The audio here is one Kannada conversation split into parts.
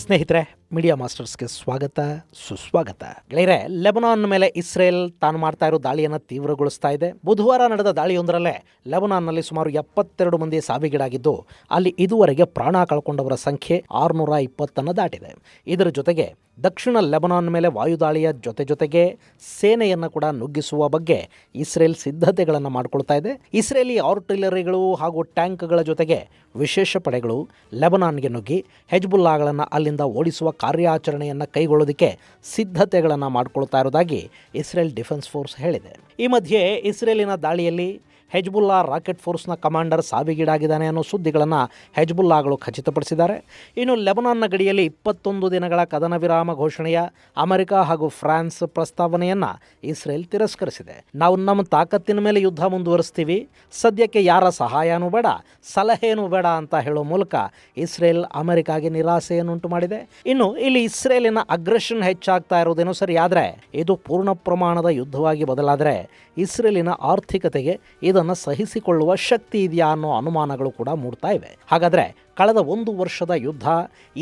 ಸ್ನೇಹಿತರೆ, ಮೀಡಿಯಾ ಮಾಸ್ಟರ್ಸ್ಗೆ ಸ್ವಾಗತ ಸುಸ್ವಾಗತ. ಗೆಳೆಯರೆ, ಲೆಬನಾನ್ ಮೇಲೆ ಇಸ್ರೇಲ್ ತಾನು ಮಾಡ್ತಾ ಇರೋ ದಾಳಿಯನ್ನು ತೀವ್ರಗೊಳಿಸ್ತಾ ಇದೆ. ಬುಧವಾರ ನಡೆದ ದಾಳಿಯೊಂದರಲ್ಲೇ ಲೆಬನಾನ್ನಲ್ಲಿ ಸುಮಾರು 72 ಮಂದಿ ಸಾವಿಗೀಡಾಗಿದ್ದು, ಅಲ್ಲಿ ಇದುವರೆಗೆ ಪ್ರಾಣ ಕಳ್ಕೊಂಡವರ ಸಂಖ್ಯೆ 620 ದಾಟಿದೆ. ಇದರ ಜೊತೆಗೆ ದಕ್ಷಿಣ ಲೆಬನಾನ್ ಮೇಲೆ ವಾಯುದಾಳಿಯ ಜೊತೆಗೆ ಸೇನೆಯನ್ನು ಕೂಡ ನುಗ್ಗಿಸುವ ಬಗ್ಗೆ ಇಸ್ರೇಲ್ ಸಿದ್ಧತೆಗಳನ್ನು ಮಾಡಿಕೊಳ್ತಾ ಇದೆ. ಇಸ್ರೇಲಿ ಆರ್ಟಿಲರಿಗಳು ಹಾಗೂ ಟ್ಯಾಂಕ್ಗಳ ಜೊತೆಗೆ ವಿಶೇಷ ಪಡೆಗಳು ಲೆಬನಾನ್ಗೆ ನುಗ್ಗಿ ಹೆಜ್ಬುಲ್ಲಾಗಳನ್ನು ಅಲ್ಲಿಂದ ಓಡಿಸುವ ಕಾರ್ಯಾಚರಣೆಯನ್ನು ಕೈಗೊಳ್ಳೋದಕ್ಕೆ ಸಿದ್ಧತೆಗಳನ್ನು ಮಾಡಿಕೊಳ್ತಾ ಇರೋದಾಗಿ ಇಸ್ರೇಲ್ ಡಿಫೆನ್ಸ್ ಫೋರ್ಸ್ ಹೇಳಿದೆ. ಈ ಮಧ್ಯೆ ಇಸ್ರೇಲಿನ ದಾಳಿಯಲ್ಲಿ ಹೆಜ್ಬುಲ್ಲಾ ರಾಕೆಟ್ ಫೋರ್ಸ್ನ ಕಮಾಂಡರ್ ಸಾವಿಗೀಡಾಗಿದ್ದಾನೆ ಅನ್ನೋ ಸುದ್ದಿಗಳನ್ನು ಹೆಜ್ಬುಲ್ಲಾಗಳು ಖಚಿತಪಡಿಸಿದ್ದಾರೆ. ಇನ್ನು ಲೆಬನಾನ್ನ ಗಡಿಯಲ್ಲಿ 21 ದಿನಗಳ ಕದನ ವಿರಾಮ ಘೋಷಣೆಯ ಅಮೆರಿಕ ಹಾಗೂ ಫ್ರಾನ್ಸ್ ಪ್ರಸ್ತಾವನೆಯನ್ನು ಇಸ್ರೇಲ್ ತಿರಸ್ಕರಿಸಿದೆ. ನಾವು ನಮ್ಮ ತಾಕತ್ತಿನ ಮೇಲೆ ಯುದ್ಧ ಮುಂದುವರಿಸ್ತೀವಿ, ಸದ್ಯಕ್ಕೆ ಯಾರ ಸಹಾಯನೂ ಬೇಡ, ಸಲಹೆಯೂ ಬೇಡ ಅಂತ ಹೇಳೋ ಮೂಲಕ ಇಸ್ರೇಲ್ ಅಮೆರಿಕಾಗೆ ನಿರಾಸೆಯನ್ನುಂಟು ಮಾಡಿದೆ. ಇನ್ನು ಇಲ್ಲಿ ಇಸ್ರೇಲಿನ ಅಗ್ರೆಷನ್ ಹೆಚ್ಚಾಗ್ತಾ ಇರೋದೇನೋ ಸರಿ, ಆದರೆ ಇದು ಪೂರ್ಣ ಪ್ರಮಾಣದ ಯುದ್ಧವಾಗಿ ಬದಲಾದರೆ ಇಸ್ರೇಲಿನ ಆರ್ಥಿಕತೆಗೆ ಇದನ್ನು ಸಹಿಸಿಕೊಳ್ಳುವ ಶಕ್ತಿ ಇದೆಯಾ ಅನ್ನೋ ಅನುಮಾನಗಳು ಕೂಡ ಮೂಡ್ತಾ ಇವೆ. ಹಾಗಾದರೆ ಕಳೆದ 1 ವರ್ಷದ ಯುದ್ಧ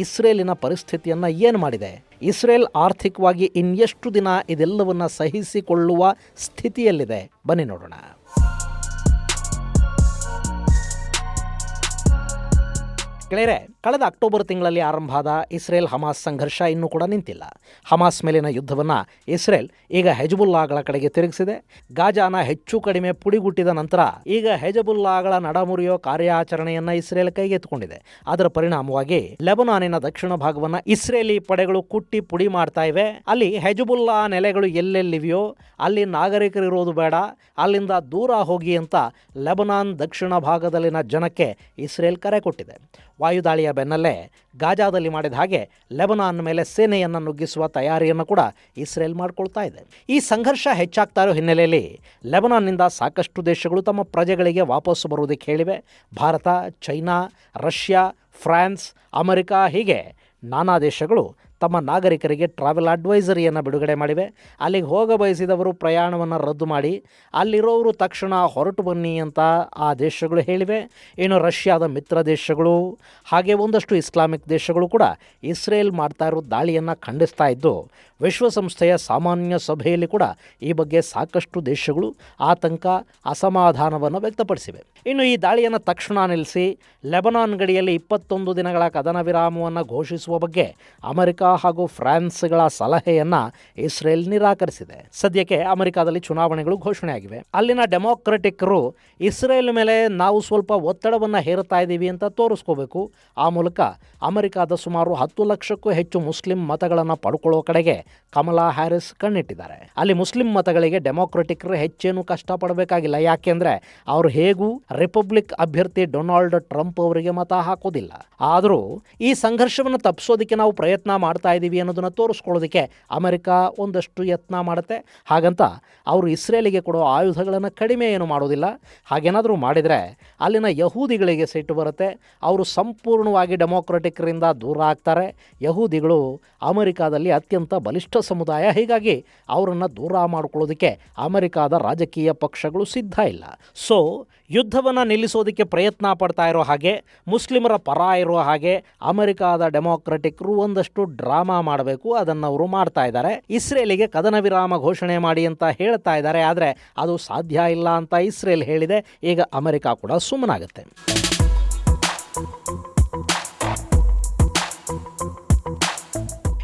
ಇಸ್ರೇಲಿನ ಪರಿಸ್ಥಿತಿಯನ್ನು ಏನು ಮಾಡಿದೆ? ಇಸ್ರೇಲ್ ಆರ್ಥಿಕವಾಗಿ ಇನ್ನೆಷ್ಟು ದಿನ ಇದೆಲ್ಲವನ್ನು ಸಹಿಸಿಕೊಳ್ಳುವ ಸ್ಥಿತಿಯಲ್ಲಿದೆ? ಬನ್ನಿ ನೋಡೋಣ. ಗೆಳೆಯರೆ, ಕಳೆದ ಅಕ್ಟೋಬರ್ ತಿಂಗಳಲ್ಲಿ ಆರಂಭ ಆದ ಇಸ್ರೇಲ್ ಹಮಾಸ್ ಸಂಘರ್ಷ ಇನ್ನೂ ಕೂಡ ನಿಂತಿಲ್ಲ. ಹಮಾಸ್ ಮೇಲಿನ ಯುದ್ಧವನ್ನು ಇಸ್ರೇಲ್ ಈಗ ಹೆಜ್ಬುಲ್ಲಾಗಳ ಕಡೆಗೆ ತಿರುಗಿಸಿದೆ. ಗಾಜಾನ ಹೆಚ್ಚು ಕಡಿಮೆ ಪುಡಿಗುಟ್ಟಿದ ನಂತರ ಈಗ ಹೆಜ್ಬುಲ್ಲಾಗಳ ನಡಮುರಿಯೋ ಕಾರ್ಯಾಚರಣೆಯನ್ನು ಇಸ್ರೇಲ್ ಕೈಗೆತ್ತಿಕೊಂಡಿದೆ. ಅದರ ಪರಿಣಾಮವಾಗಿ ಲೆಬನಾನಿನ ದಕ್ಷಿಣ ಭಾಗವನ್ನು ಇಸ್ರೇಲಿ ಪಡೆಗಳು ಕುಟ್ಟಿ ಪುಡಿ ಮಾಡ್ತಾ ಇವೆ. ಅಲ್ಲಿ ಹೆಜ್ಬುಲ್ಲಾ ನೆಲೆಗಳು ಎಲ್ಲೆಲ್ಲಿವೆಯೋ ಅಲ್ಲಿ ನಾಗರಿಕರಿರೋದು ಬೇಡ, ಅಲ್ಲಿಂದ ದೂರ ಹೋಗಿ ಅಂತ ಲೆಬನಾನ್ ದಕ್ಷಿಣ ಭಾಗದಲ್ಲಿನ ಜನಕ್ಕೆ ಇಸ್ರೇಲ್ ಕರೆ ಕೊಟ್ಟಿದೆ. ವಾಯುದಾಳಿಯ ಬೆನ್ನಲ್ಲೇ ಗಾಜಾದಲ್ಲಿ ಮಾಡಿದ ಹಾಗೆ ಲೆಬನಾನ್ ಮೇಲೆ ಸೇನೆಯನ್ನು ನುಗ್ಗಿಸುವ ತಯಾರಿಯನ್ನು ಕೂಡ ಇಸ್ರೇಲ್ ಮಾಡಿಕೊಳ್ತಾ ಇದೆ. ಈ ಸಂಘರ್ಷ ಹೆಚ್ಚಾಗ್ತಾ ಇರೋ ಹಿನ್ನೆಲೆಯಲ್ಲಿ ಲೆಬನಾನ್ನಿಂದ ಸಾಕಷ್ಟು ದೇಶಗಳು ತಮ್ಮ ಪ್ರಜೆಗಳಿಗೆ ವಾಪಸ್ಸು ಬರುವುದಕ್ಕೆ ಹೇಳಿವೆ. Bharat, China, Russia, France, America ಹೀಗೆ ನಾನಾ ದೇಶಗಳು ತಮ್ಮ ನಾಗರಿಕರಿಗೆ ಟ್ರಾವೆಲ್ ಅಡ್ವೈಸರಿಯನ್ನು ಬಿಡುಗಡೆ ಮಾಡಿವೆ. ಅಲ್ಲಿಗೆ ಹೋಗ ಬಯಸಿದವರು ಪ್ರಯಾಣವನ್ನು ರದ್ದು ಮಾಡಿ ಅಲ್ಲಿರೋರು ತಕ್ಷಣ ಹೊರಟು ಬನ್ನಿ ಅಂತ ಆ ದೇಶಗಳು ಹೇಳಿವೆ. ಇನ್ನು ರಷ್ಯಾದ ಮಿತ್ರ ದೇಶಗಳು ಹಾಗೆ ಒಂದಷ್ಟು ಇಸ್ಲಾಮಿಕ್ ದೇಶಗಳು ಕೂಡ ಇಸ್ರೇಲ್ ಮಾಡ್ತಾ ಇರೋ ದಾಳಿಯನ್ನು ಖಂಡಿಸ್ತಾ ಇದ್ದು, ವಿಶ್ವಸಂಸ್ಥೆಯ ಸಾಮಾನ್ಯ ಸಭೆಯಲ್ಲಿ ಕೂಡ ಈ ಬಗ್ಗೆ ಸಾಕಷ್ಟು ದೇಶಗಳು ಆತಂಕ, ಅಸಮಾಧಾನವನ್ನು ವ್ಯಕ್ತಪಡಿಸಿವೆ. ಇನ್ನು ಈ ದಾಳಿಯನ್ನು ತಕ್ಷಣ ನಿಲ್ಲಿಸಿ ಲೆಬನಾನ್ ಗಡಿಯಲ್ಲಿ 21 ದಿನಗಳ ಕದನ ವಿರಾಮವನ್ನು ಘೋಷಿಸುವ ಬಗ್ಗೆ ಅಮೆರಿಕ ಹಾಗೂ ಫ್ರಾನ್ಸ್ಗಳ ಸಲಹೆಯನ್ನು ಇಸ್ರೇಲ್ ನಿರಾಕರಿಸಿದೆ. ಸದ್ಯಕ್ಕೆ ಅಮೆರಿಕಾದಲ್ಲಿ ಚುನಾವಣೆಗಳು ಘೋಷಣೆಯಾಗಿವೆ. ಅಲ್ಲಿನ ಡೆಮೊಕ್ರೆಟಿಕರು ಇಸ್ರೇಲ್ ಮೇಲೆ ನಾವು ಸ್ವಲ್ಪ ಒತ್ತಡವನ್ನು ಹೇರುತ್ತಾ ಇದ್ದೀವಿ ಅಂತ ತೋರಿಸ್ಕೋಬೇಕು. ಆ ಮೂಲಕ ಅಮೆರಿಕಾದ ಸುಮಾರು 10 ಲಕ್ಷಕ್ಕೂ ಹೆಚ್ಚು ಮುಸ್ಲಿಂ ಮತಗಳನ್ನು ಪಡ್ಕೊಳ್ಳೋ ಕಡೆಗೆ ಕಮಲಾ ಹ್ಯಾರಿಸ್ ಕಣ್ಣಿಟ್ಟಿದ್ದಾರೆ. ಅಲ್ಲಿ ಮುಸ್ಲಿಂ ಮತಗಳಿಗೆ ಡೆಮೊಕ್ರೆಟಿಕರು ಹೆಚ್ಚೇನು ಕಷ್ಟಪಡಬೇಕಾಗಿಲ್ಲ. ಯಾಕೆಂದರೆ ಅವರು ಹೇಗೂ ರಿಪಬ್ಲಿಕ್ ಅಭ್ಯರ್ಥಿ ಡೊನಾಲ್ಡ್ ಟ್ರಂಪ್ ಅವರಿಗೆ ಮತ ಹಾಕೋದಿಲ್ಲ. ಆದರೂ ಈ ಸಂಘರ್ಷವನ್ನು ತಪ್ಪಿಸೋದಕ್ಕೆ ನಾವು ಪ್ರಯತ್ನ ಮಾಡ್ತಾ ಇದ್ದೀವಿ ಅನ್ನೋದನ್ನು ತೋರಿಸ್ಕೊಳ್ಳೋದಕ್ಕೆ ಅಮೆರಿಕ ಒಂದಷ್ಟು ಯತ್ನ ಮಾಡುತ್ತೆ. ಹಾಗಂತ ಅವರು ಇಸ್ರೇಲಿಗೆ ಕೊಡೋ ಆಯುಧಗಳನ್ನು ಕಡಿಮೆ ಏನು ಮಾಡೋದಿಲ್ಲ. ಹಾಗೇನಾದರೂ ಮಾಡಿದರೆ ಅಲ್ಲಿನ ಯಹೂದಿಗಳಿಗೆ ಸಿಟ್ಟು ಬರುತ್ತೆ. ಅವರು ಸಂಪೂರ್ಣವಾಗಿ ಡೆಮೊಕ್ರೆಟಿಕರಿಂದ ದೂರ ಆಗ್ತಾರೆ. ಯಹೂದಿಗಳು ಅಮೆರಿಕಾದಲ್ಲಿ ಅತ್ಯಂತ ಬಲಿಷ್ಠ ಸಮುದಾಯ. ಹೀಗಾಗಿ ಅವರನ್ನು ದೂರ ಮಾಡಿಕೊಳ್ಳೋದಕ್ಕೆ ಅಮೆರಿಕಾದ ರಾಜಕೀಯ ಪಕ್ಷಗಳು ಸಿದ್ಧ ಇಲ್ಲ. ಸೊ ಯುದ್ಧವನ್ನು ನಿಲ್ಲಿಸೋದಕ್ಕೆ ಪ್ರಯತ್ನ ಪಡ್ತಾ ಇರೋ ಹಾಗೆ, ಮುಸ್ಲಿಮರ ಪರ ಇರೋ ಹಾಗೆ ಅಮೆರಿಕಾದ ಡೆಮೊಕ್ರೆಟಿಕರು ಒಂದಷ್ಟು ಡ್ರಾಮಾ ಮಾಡಬೇಕು. ಅದನ್ನು ಅವರು ಮಾಡ್ತಾ ಇದ್ದಾರೆ. ಇಸ್ರೇಲಿಗೆ ಕದನ ವಿರಾಮ ಘೋಷಣೆ ಮಾಡಿ ಅಂತ ಹೇಳ್ತಾ ಇದ್ದಾರೆ. ಆದರೆ ಅದು ಸಾಧ್ಯ ಇಲ್ಲ ಅಂತ ಇಸ್ರೇಲ್ ಹೇಳಿದೆ. ಈಗ ಅಮೆರಿಕ ಕೂಡ ಸುಮ್ಮನಾಗುತ್ತೆ.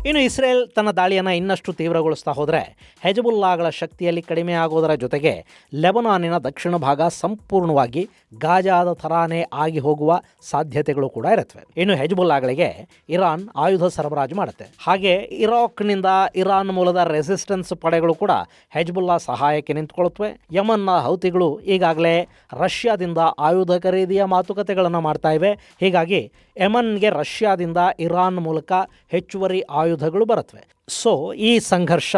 ಇನ್ನು ಇಸ್ರೇಲ್ ತನ್ನ ದಾಳಿಯನ್ನು ಇನ್ನಷ್ಟು ತೀವ್ರಗೊಳಿಸ್ತಾ ಹೋದರೆ ಹೆಜ್ಬುಲ್ಲಾಗಳ ಶಕ್ತಿಯಲ್ಲಿ ಕಡಿಮೆ ಆಗೋದರ ಜೊತೆಗೆ ಲೆಬನಾನಿನ ದಕ್ಷಿಣ ಭಾಗ ಸಂಪೂರ್ಣವಾಗಿ ಗಾಜಾದ ಥರಾನೇ ಆಗಿ ಹೋಗುವ ಸಾಧ್ಯತೆಗಳು ಕೂಡ ಇರುತ್ತವೆ. ಇನ್ನು ಹೆಜ್ಬುಲ್ಲಾಗಳಿಗೆ ಇರಾನ್ ಆಯುಧ ಸರಬರಾಜು ಮಾಡುತ್ತೆ. ಹಾಗೆ ಇರಾಕ್ನಿಂದ ಇರಾನ್ ಮೂಲದ ರೆಸಿಸ್ಟೆನ್ಸ್ ಪಡೆಗಳು ಕೂಡ ಹೆಜ್ಬುಲ್ಲಾ ಸಹಾಯಕ್ಕೆ ನಿಂತುಕೊಳ್ಳುತ್ತವೆ. ಯಮನ್ನ ಹೌತಿಗಳು ಈಗಾಗಲೇ ರಷ್ಯಾದಿಂದ ಆಯುಧ ಖರೀದಿಯ ಮಾತುಕತೆಗಳನ್ನು ಮಾಡ್ತಾ ಇವೆ. ಹೀಗಾಗಿ ಯಮನ್ಗೆ ರಷ್ಯಾದಿಂದ ಇರಾನ್ ಮೂಲಕ ಹೆಚ್ಚುವರಿ ಆಯುಧಗಳು ಬರುತ್ತವೆ. ಸೊ ಈ ಸಂಘರ್ಷ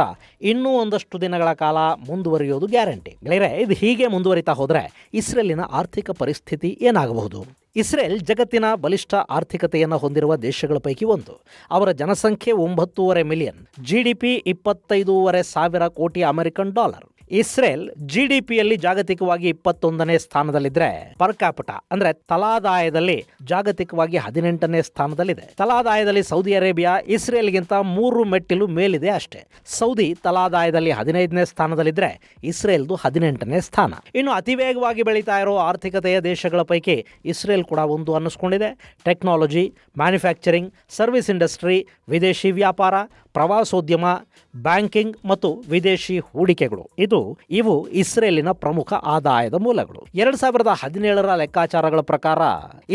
ಇನ್ನೂ ಒಂದಷ್ಟು ದಿನಗಳ ಕಾಲ ಮುಂದುವರಿಯೋದು ಗ್ಯಾರಂಟಿ. ಗೆಳೆಯರೆ, ಇದು ಹೀಗೆ ಮುಂದುವರಿತಾ ಹೋದರೆ ಇಸ್ರೇಲಿನ ಆರ್ಥಿಕ ಪರಿಸ್ಥಿತಿ ಏನಾಗಬಹುದು? ಇಸ್ರೇಲ್ ಜಗತ್ತಿನ ಬಲಿಷ್ಠ ಆರ್ಥಿಕತೆಯನ್ನು ಹೊಂದಿರುವ ದೇಶಗಳ ಪೈಕಿ ಒಂದು. ಅವರ ಜನಸಂಖ್ಯೆ 9.5 ಮಿಲಿಯನ್, GDP 25.5 ಸಾವಿರ ಕೋಟಿ ಅಮೆರಿಕನ್ ಡಾಲರ್. ಇಸ್ರೇಲ್ GDPಯಲ್ಲಿ ಜಾಗತಿಕವಾಗಿ 21ನೇ ಸ್ಥಾನದಲ್ಲಿದ್ರೆ ಪರ್ ಕ್ಯಾಪಿಟಾ ಅಂದ್ರೆ ತಲಾದಾಯದಲ್ಲಿ ಜಾಗತಿಕವಾಗಿ 18ನೇ ಸ್ಥಾನದಲ್ಲಿದೆ. ತಲಾದಾಯದಲ್ಲಿ ಸೌದಿ ಅರೇಬಿಯಾ ಇಸ್ರೇಲ್ಗಿಂತ 3 ಮೆಟ್ಟಿಲು ಮೇಲಿದೆ ಅಷ್ಟೇ. ಸೌದಿ ತಲಾದಾಯದಲ್ಲಿ 15ನೇ ಸ್ಥಾನದಲ್ಲಿದ್ರೆ ಇಸ್ರೇಲ್ದು 18ನೇ ಸ್ಥಾನ. ಇನ್ನು ಅತಿ ವೇಗವಾಗಿ ಬೆಳೀತಾ ಇರೋ ಆರ್ಥಿಕತೆಯ ದೇಶಗಳ ಪೈಕಿ ಇಸ್ರೇಲ್ ಕೂಡ ಒಂದು ಅನ್ನಿಸ್ಕೊಂಡಿದೆ. ಟೆಕ್ನಾಲಜಿ, ಮ್ಯಾನುಫ್ಯಾಕ್ಚರಿಂಗ್, ಸರ್ವಿಸ್ ಇಂಡಸ್ಟ್ರಿ, ವಿದೇಶಿ ವ್ಯಾಪಾರ, ಪ್ರವಾಸೋದ್ಯಮ, ಬ್ಯಾಂಕಿಂಗ್ ಮತ್ತು ವಿದೇಶಿ ಹೂಡಿಕೆಗಳು ಇವು ಇಸ್ರೇಲಿನ ಪ್ರಮುಖ ಆದಾಯದ ಮೂಲಗಳು. 2017ರ ಲೆಕ್ಕಾಚಾರಗಳ ಪ್ರಕಾರ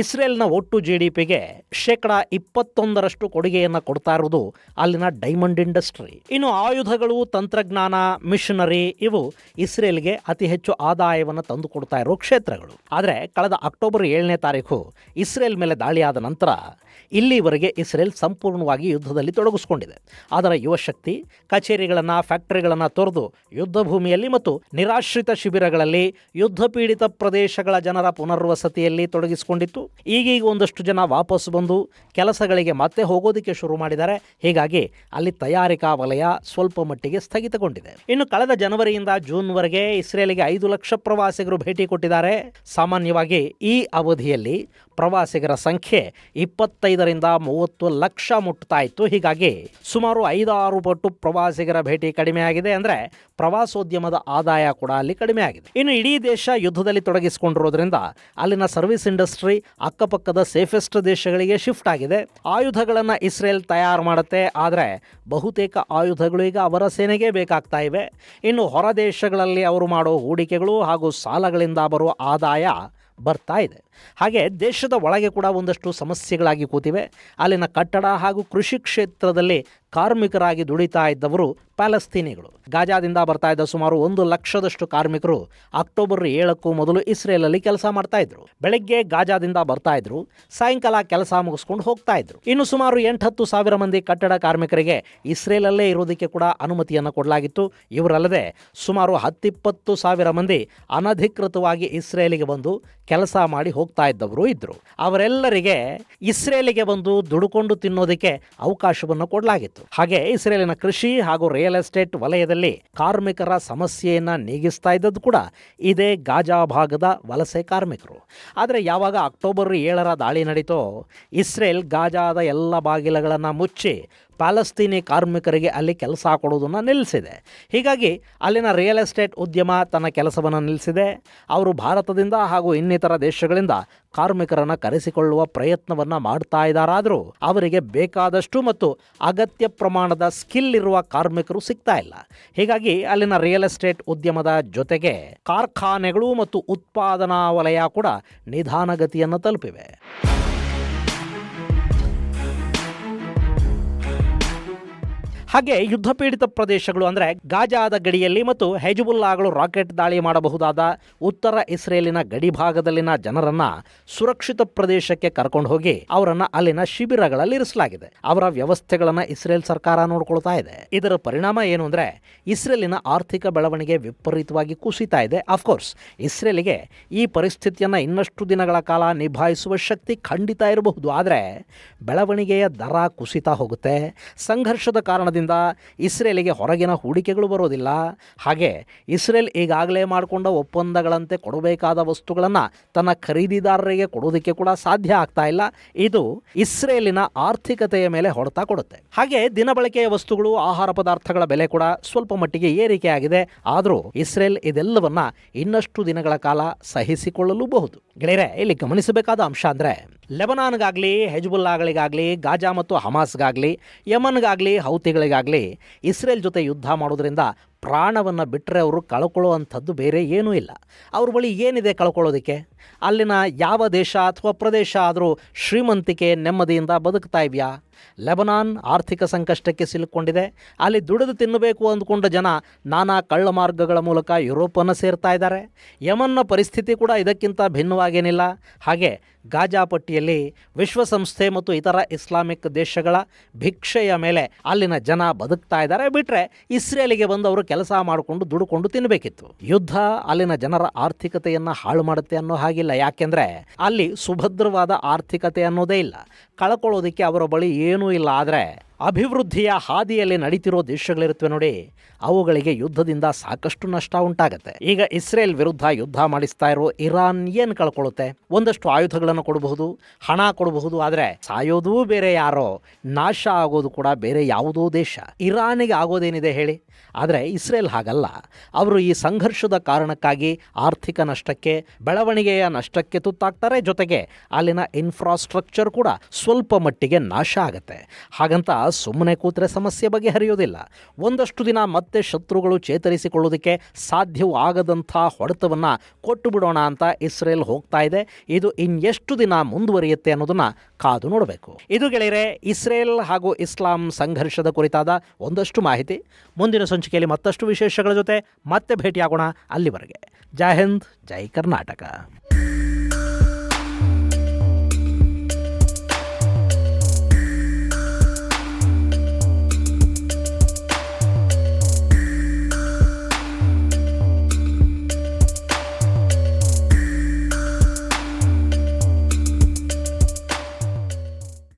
ಇಸ್ರೇಲ್ನ ಒಟ್ಟು GDPಗೆ 21% ಕೊಡುಗೆಯನ್ನು ಕೊಡ್ತಾ ಇರುವುದು ಅಲ್ಲಿನ ಡೈಮಂಡ್ ಇಂಡಸ್ಟ್ರಿ. ಇನ್ನು ಆಯುಧಗಳು, ತಂತ್ರಜ್ಞಾನ, ಮಿಷನರಿ ಇವು ಇಸ್ರೇಲ್ಗೆ ಅತಿ ಹೆಚ್ಚು ಆದಾಯವನ್ನು ತಂದು ಕೊಡ್ತಾ ಇರೋ ಕ್ಷೇತ್ರಗಳು. ಆದರೆ ಕಳೆದ ಅಕ್ಟೋಬರ್ 7ನೇ ತಾರೀಕು ಇಸ್ರೇಲ್ ಮೇಲೆ ದಾಳಿಯಾದ ನಂತರ ಇಲ್ಲಿವರೆಗೆ ಇಸ್ರೇಲ್ ಸಂಪೂರ್ಣವಾಗಿ ಯುದ್ಧದಲ್ಲಿ ತೊಡಗಿಸಿಕೊಂಡಿದೆ. ಅದರ ಯುವಶಕ್ತಿ ಕಚೇರಿಗಳನ್ನು, ಫ್ಯಾಕ್ಟರಿಗಳನ್ನು ತೊರೆದು ಯುದ್ಧ ಭೂಮಿಯಲ್ಲಿ ಮತ್ತು ನಿರಾಶ್ರಿತ ಶಿಬಿರಗಳಲ್ಲಿ, ಯುದ್ಧ ಪೀಡಿತ ಪ್ರದೇಶಗಳ ಜನರ ಪುನರ್ವಸತಿಯಲ್ಲಿ ತೊಡಗಿಸಿಕೊಂಡಿತ್ತು. ಈಗೀಗ ಒಂದಷ್ಟು ಜನ ವಾಪಸ್ ಬಂದು ಕೆಲಸಗಳಿಗೆ ಮತ್ತೆ ಹೋಗೋದಕ್ಕೆ ಶುರು ಮಾಡಿದ್ದಾರೆ. ಹೀಗಾಗಿ ಅಲ್ಲಿ ತಯಾರಿಕಾ ವಲಯ ಸ್ವಲ್ಪ ಮಟ್ಟಿಗೆ ಸ್ಥಗಿತಗೊಂಡಿದೆ. ಇನ್ನು ಕಳೆದ ಜನವರಿಯಿಂದ ಜೂನ್ವರೆಗೆ ಇಸ್ರೇಲಿಗೆ 5 ಲಕ್ಷ ಪ್ರವಾಸಿಗರು ಭೇಟಿ ಕೊಟ್ಟಿದ್ದಾರೆ. ಸಾಮಾನ್ಯವಾಗಿ ಈ ಅವಧಿಯಲ್ಲಿ ಪ್ರವಾಸಿಗರ ಸಂಖ್ಯೆ 25ರಿಂದ 30 ಲಕ್ಷ ಮುಟ್ತಾ ಇತ್ತು. ಹೀಗಾಗಿ ಸುಮಾರು 5-6 ಪಟ್ಟು ಪ್ರವಾಸಿಗರ ಭೇಟಿ ಕಡಿಮೆ ಆಗಿದೆ. ಅಂದರೆ ಪ್ರವಾಸೋದ್ಯಮದ ಆದಾಯ ಕೂಡ ಅಲ್ಲಿ ಕಡಿಮೆ ಆಗಿದೆ. ಇನ್ನು ಇಡೀ ದೇಶ ಯುದ್ಧದಲ್ಲಿ ತೊಡಗಿಸಿಕೊಂಡಿರೋದ್ರಿಂದ ಅಲ್ಲಿನ ಸರ್ವಿಸ್ ಇಂಡಸ್ಟ್ರಿ ಅಕ್ಕಪಕ್ಕದ ಸೇಫೆಸ್ಟ್ ದೇಶಗಳಿಗೆ ಶಿಫ್ಟ್ ಆಗಿದೆ. ಆಯುಧಗಳನ್ನು ಇಸ್ರೇಲ್ ತಯಾರು ಮಾಡುತ್ತೆ, ಆದರೆ ಬಹುತೇಕ ಆಯುಧಗಳು ಈಗ ಅವರ ಸೇನೆಗೆ ಬೇಕಾಗ್ತಾ ಇವೆ. ಇನ್ನು ಹೊರ ದೇಶಗಳಲ್ಲಿ ಅವರು ಮಾಡೋ ಹೂಡಿಕೆಗಳು ಹಾಗೂ ಸಾಲಗಳಿಂದ ಬರುವ ಆದಾಯ ಬರ್ತಾ ಇದೆ. ಹಾಗೆ ದೇಶದ ಒಳಗೆ ಕೂಡ ಒಂದಷ್ಟು ಸಮಸ್ಯೆಗಳಾಗಿ ಕೂತಿವೆ. ಅಲ್ಲಿನ ಕಟ್ಟಡ ಹಾಗೂ ಕೃಷಿ ಕ್ಷೇತ್ರದಲ್ಲಿ ಕಾರ್ಮಿಕರಾಗಿ ದುಡಿತಾ ಇದ್ದವರು ಪ್ಯಾಲೆಸ್ತೀನಿಗಳು. ಗಾಜಾದಿಂದ ಬರ್ತಾ ಇದ್ದ ಸುಮಾರು 1 ಲಕ್ಷದಷ್ಟು ಕಾರ್ಮಿಕರು ಅಕ್ಟೋಬರ್ 7ಕ್ಕೂ ಮೊದಲು ಇಸ್ರೇಲಲ್ಲಿ ಕೆಲಸ ಮಾಡ್ತಾ ಇದ್ರು. ಬೆಳಗ್ಗೆ ಗಾಜಾದಿಂದ ಬರ್ತಾ ಇದ್ರು, ಸಾಯಂಕಾಲ ಕೆಲಸ ಮುಗಿಸ್ಕೊಂಡು ಹೋಗ್ತಾ ಇದ್ರು. ಇನ್ನು ಸುಮಾರು 8-10 ಸಾವಿರ ಮಂದಿ ಕಟ್ಟಡ ಕಾರ್ಮಿಕರಿಗೆ ಇಸ್ರೇಲಲ್ಲೇ ಇರೋದಕ್ಕೆ ಕೂಡ ಅನುಮತಿಯನ್ನು ಕೊಡಲಾಗಿತ್ತು. ಇವರಲ್ಲದೆ ಸುಮಾರು 10-20 ಸಾವಿರ ಮಂದಿ ಅನಧಿಕೃತವಾಗಿ ಇಸ್ರೇಲಿಗೆ ಬಂದು ಕೆಲಸ ಮಾಡಿ ಹೋಗ್ತಾ ಇದ್ದವರು ಇದ್ರು. ಅವರೆಲ್ಲರಿಗೆ ಇಸ್ರೇಲಿಗೆ ಬಂದು ದುಡುಕೊಂಡು ತಿನ್ನೋದಕ್ಕೆ ಅವಕಾಶವನ್ನು ಕೊಡಲಾಗಿತ್ತು. ಹಾಗೆ ಇಸ್ರೇಲಿನ ಕೃಷಿ ಹಾಗೂ ರಿಯಲ್ ಎಸ್ಟೇಟ್ ವಲಯದಲ್ಲಿ ಕಾರ್ಮಿಕರ ಸಮಸ್ಯೆಯನ್ನು ನೀಗಿಸ್ತಾ ಇದ್ದದ್ದು ಕೂಡ ಇದೇ ಗಾಜಾ ಭಾಗದ ವಲಸೆ ಕಾರ್ಮಿಕರು. ಆದರೆ ಯಾವಾಗ ಅಕ್ಟೋಬರ್ 7ರ ದಾಳಿ ನಡೀತೋ ಇಸ್ರೇಲ್ ಗಾಜಾದ ಎಲ್ಲ ಬಾಗಿಲುಗಳನ್ನು ಮುಚ್ಚಿ ಪ್ಯಾಲೆಸ್ತೀನಿ ಕಾರ್ಮಿಕರಿಗೆ ಅಲ್ಲಿ ಕೆಲಸ ಕೊಡೋದನ್ನು ನಿಲ್ಲಿಸಿದೆ. ಹೀಗಾಗಿ ಅಲ್ಲಿನ ರಿಯಲ್ ಎಸ್ಟೇಟ್ ಉದ್ಯಮ ತನ್ನ ಕೆಲಸವನ್ನು ನಿಲ್ಲಿಸಿದೆ. ಅವರು ಭಾರತದಿಂದ ಹಾಗೂ ಇನ್ನಿತರ ದೇಶಗಳಿಂದ ಕಾರ್ಮಿಕರನ್ನು ಕರೆಸಿಕೊಳ್ಳುವ ಪ್ರಯತ್ನವನ್ನು ಮಾಡ್ತಾ ಇದ್ದಾರಾದರೂ ಅವರಿಗೆ ಬೇಕಾದಷ್ಟು ಮತ್ತು ಅಗತ್ಯ ಪ್ರಮಾಣದ ಸ್ಕಿಲ್ ಇರುವ ಕಾರ್ಮಿಕರು ಸಿಗ್ತಾ ಇಲ್ಲ. ಹೀಗಾಗಿ ಅಲ್ಲಿನ ರಿಯಲ್ ಎಸ್ಟೇಟ್ ಉದ್ಯಮದ ಜೊತೆಗೆ ಕಾರ್ಖಾನೆಗಳು ಮತ್ತು ಉತ್ಪಾದನಾ ವಲಯ ಕೂಡ ನಿಧಾನಗತಿಯನ್ನು ತಲುಪಿವೆ. ಹಾಗೆ ಯುದ್ಧ ಪೀಡಿತ ಪ್ರದೇಶಗಳು ಅಂದರೆ ಗಾಜಾದ ಗಡಿಯಲ್ಲಿ ಮತ್ತು ಹೆಜ್ಬುಲ್ಲಾಗಳು ರಾಕೆಟ್ ದಾಳಿ ಮಾಡಬಹುದಾದ ಉತ್ತರ ಇಸ್ರೇಲಿನ ಗಡಿ ಭಾಗದಲ್ಲಿನ ಜನರನ್ನು ಸುರಕ್ಷಿತ ಪ್ರದೇಶಕ್ಕೆ ಕರ್ಕೊಂಡು ಹೋಗಿ ಅವರನ್ನು ಅಲ್ಲಿನ ಶಿಬಿರಗಳಲ್ಲಿ ಇರಿಸಲಾಗಿದೆ. ಅವರ ವ್ಯವಸ್ಥೆಗಳನ್ನು ಇಸ್ರೇಲ್ ಸರ್ಕಾರ ನೋಡ್ಕೊಳ್ತಾ ಇದೆ. ಇದರ ಪರಿಣಾಮ ಏನು ಅಂದರೆ ಇಸ್ರೇಲಿನ ಆರ್ಥಿಕ ಬೆಳವಣಿಗೆ ವಿಪರೀತವಾಗಿ ಕುಸಿತಾ ಇದೆ. ಅಫ್ಕೋರ್ಸ್ ಇಸ್ರೇಲಿಗೆ ಈ ಪರಿಸ್ಥಿತಿಯನ್ನು ಇನ್ನಷ್ಟು ದಿನಗಳ ಕಾಲ ನಿಭಾಯಿಸುವ ಶಕ್ತಿ ಖಂಡಿತ ಇರಬಹುದು. ಆದರೆ ಬೆಳವಣಿಗೆಯ ದರ ಕುಸಿತಾ ಹೋಗುತ್ತೆ. ಸಂಘರ್ಷದ ಕಾರಣದಿಂದ ಇಸ್ರೇಲಿಗೆ ಹೊರಗಿನ ಹೂಡಿಕೆಗಳು ಬರೋದಿಲ್ಲ. ಹಾಗೆ ಇಸ್ರೇಲ್ ಈಗಾಗಲೇ ಮಾಡಿಕೊಂಡ ಒಪ್ಪಂದಗಳಂತೆ ಕೊಡಬೇಕಾದ ವಸ್ತುಗಳನ್ನು ತನ್ನ ಖರೀದಿದಾರರಿಗೆ ಕೊಡೋದಕ್ಕೆ ಕೂಡ ಸಾಧ್ಯ ಆಗ್ತಾ ಇಲ್ಲ. ಇದು ಇಸ್ರೇಲಿನ ಆರ್ಥಿಕತೆಯ ಮೇಲೆ ಹೊಡೆತ ಕೊಡುತ್ತೆ. ಹಾಗೆ ದಿನಬಳಕೆಯ ವಸ್ತುಗಳು, ಆಹಾರ ಪದಾರ್ಥಗಳ ಬೆಲೆ ಕೂಡ ಸ್ವಲ್ಪ ಮಟ್ಟಿಗೆ ಏರಿಕೆಯಾಗಿದೆ. ಆದರೂ ಇಸ್ರೇಲ್ ಇದೆಲ್ಲವನ್ನ ಇನ್ನಷ್ಟು ದಿನಗಳ ಕಾಲ ಸಹಿಸಿಕೊಳ್ಳಲೂಬಹುದು. ಗೆಳೆಯರೆ, ಇಲ್ಲಿ ಗಮನಿಸಬೇಕಾದ ಅಂಶ ಅಂದರೆ ಲೆಬನಾನ್ಗಾಗಲಿ, ಹೆಜ್ಬುಲ್ಲಾಗಳಿಗಾಗಲಿ, ಗಾಜಾ ಮತ್ತು ಹಮಾಸ್ಗಾಗಲಿ, ಯಮನ್ಗಾಗಲಿ, ಹೌತಿಗಳಿಗಾಗಲಿ ಇಸ್ರೇಲ್ ಜೊತೆ ಯುದ್ಧ ಮಾಡೋದ್ರಿಂದ ಪ್ರಾಣವನ್ನು ಬಿಟ್ಟರೆ ಅವರು ಕಳ್ಕೊಳ್ಳುವಂಥದ್ದು ಬೇರೆ ಏನೂ ಇಲ್ಲ. ಅವ್ರ ಬಳಿ ಏನಿದೆ ಕಳ್ಕೊಳ್ಳೋದಕ್ಕೆ? ಅಲ್ಲಿನ ಯಾವ ದೇಶ ಅಥವಾ ಪ್ರದೇಶ ಆದರೂ ಶ್ರೀಮಂತಿಕೆ, ನೆಮ್ಮದಿಯಿಂದ ಬದುಕ್ತಾ ಇದೆಯಾ? ಲೆಬನಾನ್ ಆರ್ಥಿಕ ಸಂಕಷ್ಟಕ್ಕೆ ಸಿಲುಕೊಂಡಿದೆ. ಅಲ್ಲಿ ದುಡಿದು ತಿನ್ನಬೇಕು ಅಂದ್ಕೊಂಡ ಜನ ನಾನಾ ಕಳ್ಳ ಮಾರ್ಗಗಳ ಮೂಲಕ ಯುರೋಪನ್ನು ಸೇರ್ತಾ ಇದ್ದಾರೆ. ಯಮನ್ನ ಪರಿಸ್ಥಿತಿ ಕೂಡ ಇದಕ್ಕಿಂತ ಭಿನ್ನವಾಗೇನಿಲ್ಲ. ಹಾಗೆ ಗಾಜಾ ಪಟ್ಟಿಯಲ್ಲಿ ವಿಶ್ವಸಂಸ್ಥೆ ಮತ್ತು ಇತರ ಇಸ್ಲಾಮಿಕ್ ದೇಶಗಳ ಭಿಕ್ಷೆಯ ಮೇಲೆ ಅಲ್ಲಿನ ಜನ ಬದುಕ್ತಾ ಇದ್ದಾರೆ. ಬಿಟ್ಟರೆ ಇಸ್ರೇಲಿಗೆ ಬಂದು ಅವರು ಕೆಲಸ ಮಾಡಿಕೊಂಡು ದುಡುಕೊಂಡು ತಿನ್ನಬೇಕಿತ್ತು. ಯುದ್ಧ ಅಲ್ಲಿನ ಜನರ ಆರ್ಥಿಕತೆಯನ್ನು ಹಾಳು ಮಾಡುತ್ತೆ ಅನ್ನೋ ಹಾಗಿಲ್ಲ. ಯಾಕೆಂದರೆ ಅಲ್ಲಿ ಸುಭದ್ರವಾದ ಆರ್ಥಿಕತೆ ಅನ್ನೋದೇ ಇಲ್ಲ. ಕಳ್ಕೊಳ್ಳೋದಕ್ಕೆ ಅವರ ಬಳಿ ಏನೂ ಇಲ್ಲ. ಆದರೆ ಅಭಿವೃದ್ಧಿಯ ಹಾದಿಯಲ್ಲಿ ನಡೀತಿರೋ ದೇಶಗಳಿರುತ್ತವೆ ನೋಡಿ, ಅವುಗಳಿಗೆ ಯುದ್ಧದಿಂದ ಸಾಕಷ್ಟು ನಷ್ಟ ಉಂಟಾಗತ್ತೆ. ಈಗ ಇಸ್ರೇಲ್ ವಿರುದ್ಧ ಯುದ್ಧ ಮಾಡಿಸ್ತಾ ಇರೋ ಇರಾನ್ ಏನು ಕಳ್ಕೊಳ್ಳುತ್ತೆ? ಒಂದಷ್ಟು ಆಯುಧಗಳನ್ನು ಕೊಡಬಹುದು, ಹಣ ಕೊಡಬಹುದು, ಆದರೆ ಸಾಯೋದೂ ಬೇರೆ ಯಾರೋ, ನಾಶ ಆಗೋದು ಕೂಡ ಬೇರೆ ಯಾವುದೋ ದೇಶ. ಇರಾನಿಗೆ ಆಗೋದೇನಿದೆ ಹೇಳಿ? ಆದರೆ ಇಸ್ರೇಲ್ ಹಾಗಲ್ಲ. ಅವರು ಈ ಸಂಘರ್ಷದ ಕಾರಣಕ್ಕಾಗಿ ಆರ್ಥಿಕ ನಷ್ಟಕ್ಕೆ, ಬೆಳವಣಿಗೆಯ ನಷ್ಟಕ್ಕೆ ತುತ್ತಾಗ್ತಾರೆ. ಜೊತೆಗೆ ಅಲ್ಲಿನ ಇನ್ಫ್ರಾಸ್ಟ್ರಕ್ಚರ್ ಕೂಡ ಸ್ವಲ್ಪ ಮಟ್ಟಿಗೆ ನಾಶ ಆಗುತ್ತೆ. ಹಾಗಂತ ಸುಮ್ಮನೆ ಕೂತ್ರೆ ಸಮಸ್ಯೆ ಬಗೆಹರಿಯೋದಿಲ್ಲ. ಒಂದಷ್ಟು ದಿನ ಮತ್ತೆ ಶತ್ರುಗಳು ಚೇತರಿಸಿಕೊಳ್ಳೋದಕ್ಕೆ ಸಾಧ್ಯವೂ ಆಗದಂಥ ಹೊಡೆತವನ್ನು ಕೊಟ್ಟು ಬಿಡೋಣ ಅಂತ ಇಸ್ರೇಲ್ ಹೋಗ್ತಾ ಇದೆ. ಇದು ಇನ್ನೆಷ್ಟು ದಿನ ಮುಂದುವರಿಯುತ್ತೆ ಅನ್ನೋದನ್ನು ಕಾದು ನೋಡಬೇಕು. ಇದು ಗೆಳೆಯರೆ, ಇಸ್ರೇಲ್ ಹಾಗೂ ಇಸ್ಲಾಂ ಸಂಘರ್ಷದ ಕುರಿತಾದ ಒಂದಷ್ಟು ಮಾಹಿತಿ. ಮುಂದಿನ ಸಂಚಿಕೆಯಲ್ಲಿ ಮತ್ತಷ್ಟು ವಿಶೇಷಗಳ ಜೊತೆ ಮತ್ತೆ ಭೇಟಿಯಾಗೋಣ. ಅಲ್ಲಿವರೆಗೆ ಜೈ ಹಿಂದ್, ಜೈ ಕರ್ನಾಟಕ.